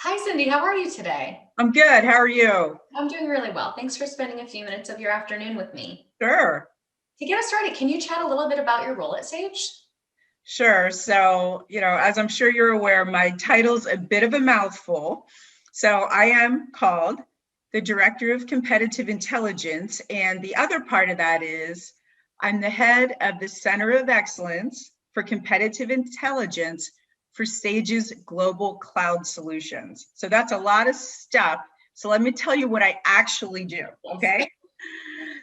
Hi, Cindy. How are you today? I'm good. How are you? I'm doing really well. Thanks for spending a few minutes of your afternoon with me. Sure. To get us started, can you chat a little bit about your role at Sage? Sure. So, as I'm sure you're aware, my title's a bit of a mouthful. So, I am called the Director of Competitive Intelligence. And the other part of that is I'm the head of the Center of Excellence for Competitive Intelligence for Sage's Global Cloud Solutions. So, that's a lot of stuff. So, let me tell you what I actually do. Yes. Okay.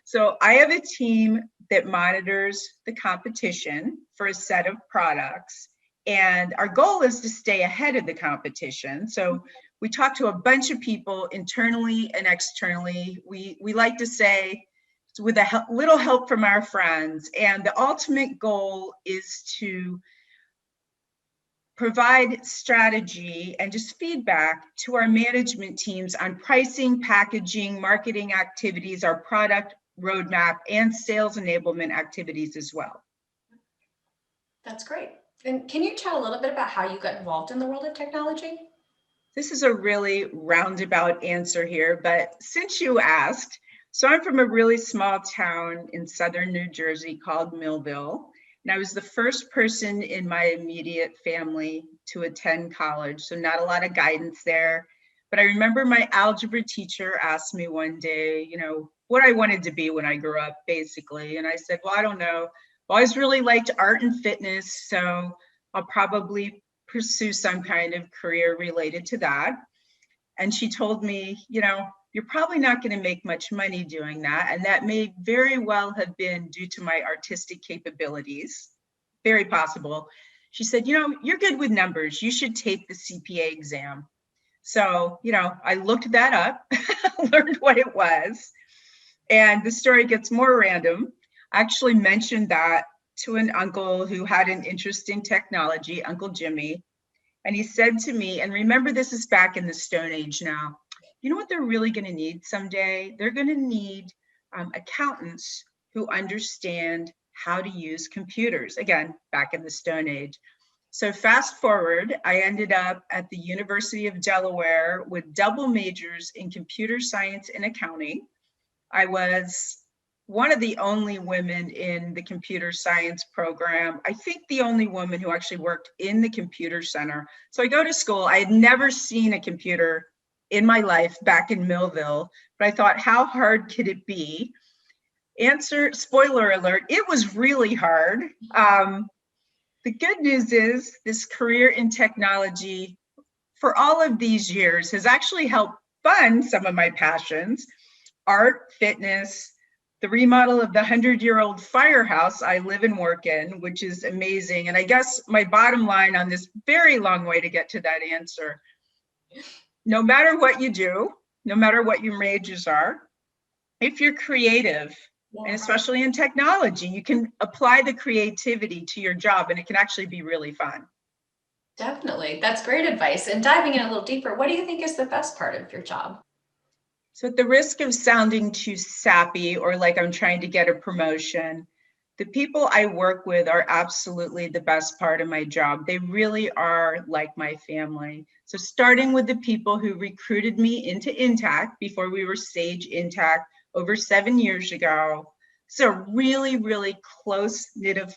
So I have a team that monitors the competition for a set of products. And our goal is to stay ahead of the competition. So we talk to a bunch of people internally and externally. We like to say, with a little help from our friends. And the ultimate goal is to provide strategy and just feedback to our management teams on pricing, packaging, marketing activities, our product roadmap, and sales enablement activities as well. That's great. And can you chat a little bit about how you got involved in the world of technology? This is a really roundabout answer here, but since you asked, so I'm from a really small town in southern New Jersey called Millville. And I was the first person in my immediate family to attend college, so not a lot of guidance there. But I remember my algebra teacher asked me one day, what I wanted to be when I grew up, basically. And I said, well, I don't know. I've always really liked art and fitness, so I'll probably pursue some kind of career related to that. And she told me, you're probably not going to make much money doing that. And that may very well have been due to my artistic capabilities. Very possible. She said, you're good with numbers. You should take the CPA exam. So, I looked that up, learned what it was. And the story gets more random. I actually mentioned that to an uncle who had an interest in technology, Uncle Jimmy. And he said to me, and remember, this is back in the Stone Age now, you know what they're really going to need someday? They're going to need accountants who understand how to use computers. Again, back in the Stone Age. So fast forward, I ended up at the University of Delaware with double majors in computer science and accounting. I was one of the only women in the computer science program. I think the only woman who actually worked in the computer center. So I go to school. I had never seen a computer in my life back in Millville, but I thought, how hard could it be? Answer, spoiler alert, it was really hard. The good news is this career in technology for all of these years has actually helped fund some of my passions: art, fitness, the remodel of the 100-year-old firehouse I live and work in, which is amazing. And I guess my bottom line on this very long way to get to that answer, no matter what you do, no matter what your majors are, if you're creative, and especially in technology, you can apply the creativity to your job and it can actually be really fun. Definitely. That's great advice. And diving in a little deeper, what do you think is the best part of your job? So at the risk of sounding too sappy or like I'm trying to get a promotion, the people I work with are absolutely the best part of my job. They really are like my family. So starting with the people who recruited me into Intact before we were Sage Intact over 7 years ago. So a really, really close-knit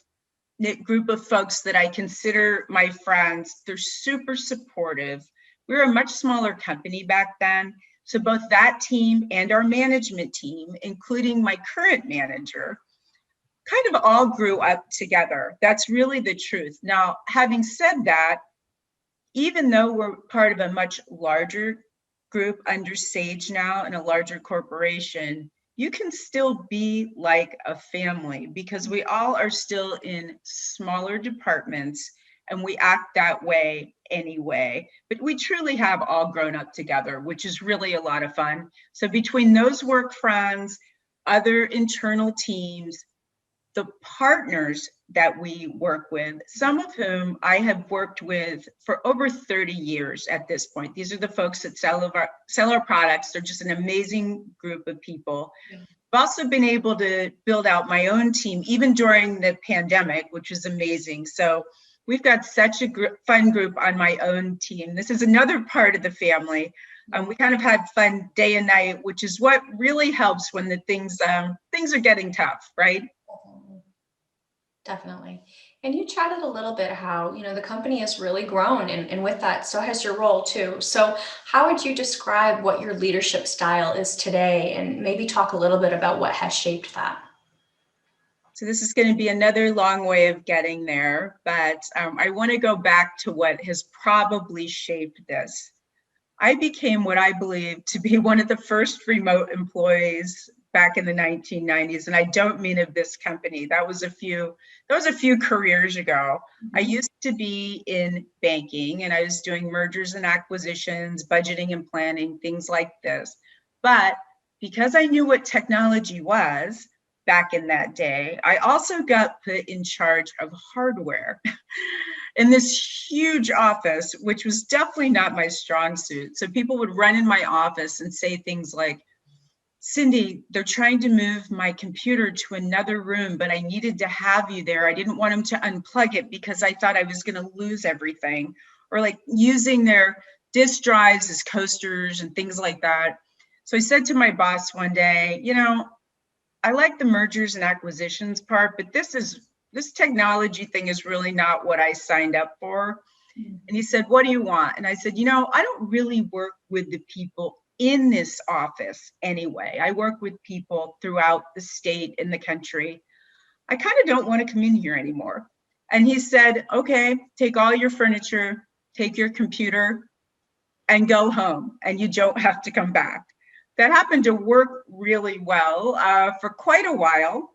group of folks that I consider my friends. They're super supportive. We were a much smaller company back then. So both that team and our management team, including my current manager, kind of all grew up together. That's really the truth. Now, having said that, even though we're part of a much larger group under Sage now and a larger corporation, you can still be like a family because we all are still in smaller departments and we act that way anyway. But we truly have all grown up together, which is really a lot of fun. So between those work friends, other internal teams, the partners that we work with, some of whom I have worked with for over 30 years at this point. These are the folks that sell our products. They're just an amazing group of people. I've also been able to build out my own team, even during the pandemic, which is amazing. So we've got such a fun group on my own team. This is another part of the family. We kind of had fun day and night, which is what really helps when the things are getting tough, right? Definitely. And you chatted a little bit how, the company has really grown and with that, so has your role too. So how would you describe what your leadership style is today and maybe talk a little bit about what has shaped that? So this is going to be another long way of getting there, but I want to go back to what has probably shaped this. I became what I believe to be one of the first remote employees back in the 1990s, and I don't mean of this company. That was a few careers ago. I used to be in banking, and I was doing mergers and acquisitions, budgeting and planning, things like this. But because I knew what technology was back in that day, I also got put in charge of hardware in this huge office, which was definitely not my strong suit. So people would run in my office and say things like, Cindy, they're trying to move my computer to another room, but I needed to have you there. I didn't want them to unplug it because I thought I was going to lose everything. Or like using their disk drives as coasters and things like that. So I said to my boss one day, I like the mergers and acquisitions part, but this technology thing is really not what I signed up for. And he said, what do you want? And I said, I don't really work with the people in this office anyway. I work with people throughout the state and the country. I kind of don't want to come in here anymore. And he said, okay, take all your furniture, take your computer, and go home, and you don't have to come back. That happened to work really well for quite a while.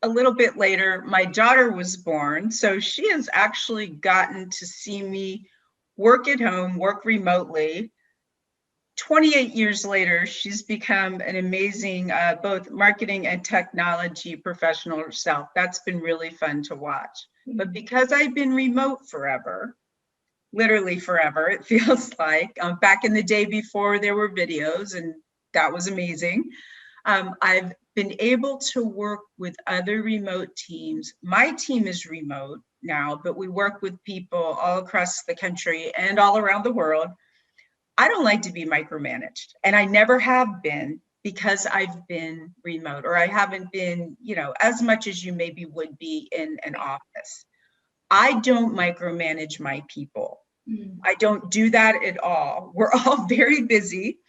A little bit later, my daughter was born, so she has actually gotten to see me work at home, work remotely. 28 years later, she's become an amazing both marketing and technology professional herself. That's been really fun to watch. But because I've been remote forever, literally forever, it feels like, back in the day before there were videos, and that was amazing. I've been able to work with other remote teams. My team is remote now, but we work with people all across the country and all around the world. I don't like to be micromanaged, and I never have been because I've been remote, or I haven't been, as much as you maybe would be in an office. I don't micromanage my people. I don't do that at all. We're all very busy.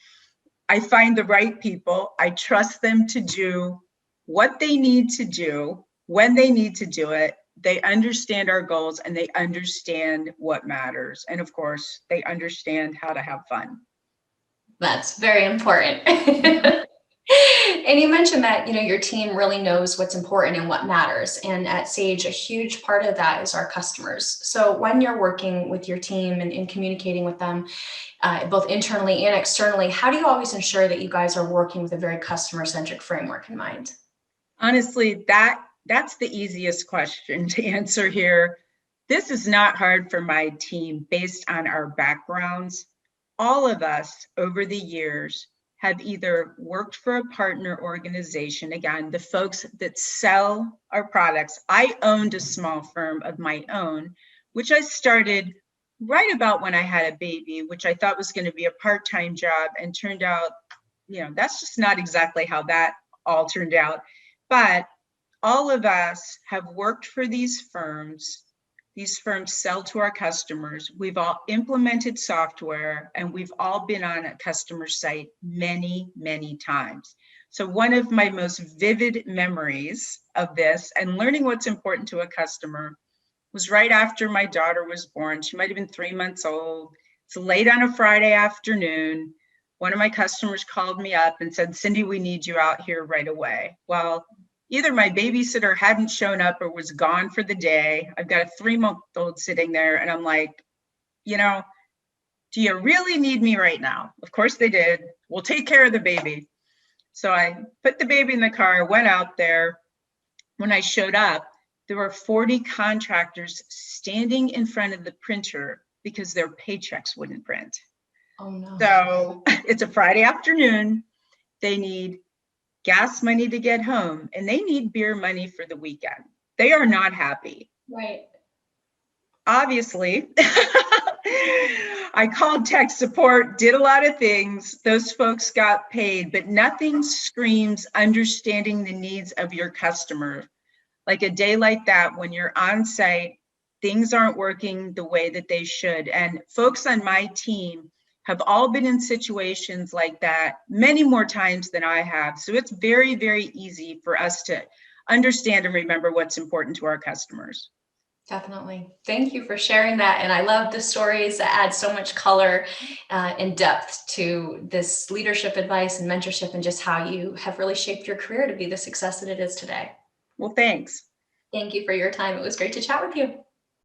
I find the right people. I trust them to do what they need to do when they need to do it. They understand our goals and they understand what matters. And of course, they understand how to have fun. That's very important. And you mentioned that, your team really knows what's important and what matters. And at Sage, a huge part of that is our customers. So when you're working with your team and communicating with them, both internally and externally, how do you always ensure that you guys are working with a very customer-centric framework in mind? Honestly, that's the easiest question to answer here. This is not hard for my team based on our backgrounds. All of us over the years have either worked for a partner organization, again, the folks that sell our products. I owned a small firm of my own, which I started right about when I had a baby, which I thought was going to be a part-time job, and turned out, that's just not exactly how that all turned out. But all of us have worked for these firms. These firms sell to our customers. We've all implemented software, and we've all been on a customer site many, many times. So one of my most vivid memories of this and learning what's important to a customer was right after my daughter was born. She might have been 3 months old. It's late on a Friday afternoon. One of my customers called me up and said, Cindy, we need you out here right away. Well, either my babysitter hadn't shown up or was gone for the day. I've got a 3-month-old sitting there, and I'm like, do you really need me right now? Of course they did. We'll take care of the baby. So I put the baby in the car, went out there. When I showed up, there were 40 contractors standing in front of the printer because their paychecks wouldn't print. Oh no. So it's a Friday afternoon. They need gas money to get home, and they need beer money for the weekend. They are not happy. Right. obviously, I called tech support, did a lot of things. Those folks got paid, but nothing screams understanding the needs of your customer. Like a day like that, when you're on site, things aren't working the way that they should. And folks on my team have all been in situations like that many more times than I have. So it's very, very easy for us to understand and remember what's important to our customers. Definitely. Thank you for sharing that. And I love the stories that add so much color and depth to this leadership advice and mentorship and just how you have really shaped your career to be the success that it is today. Well, thanks. Thank you for your time. It was great to chat with you.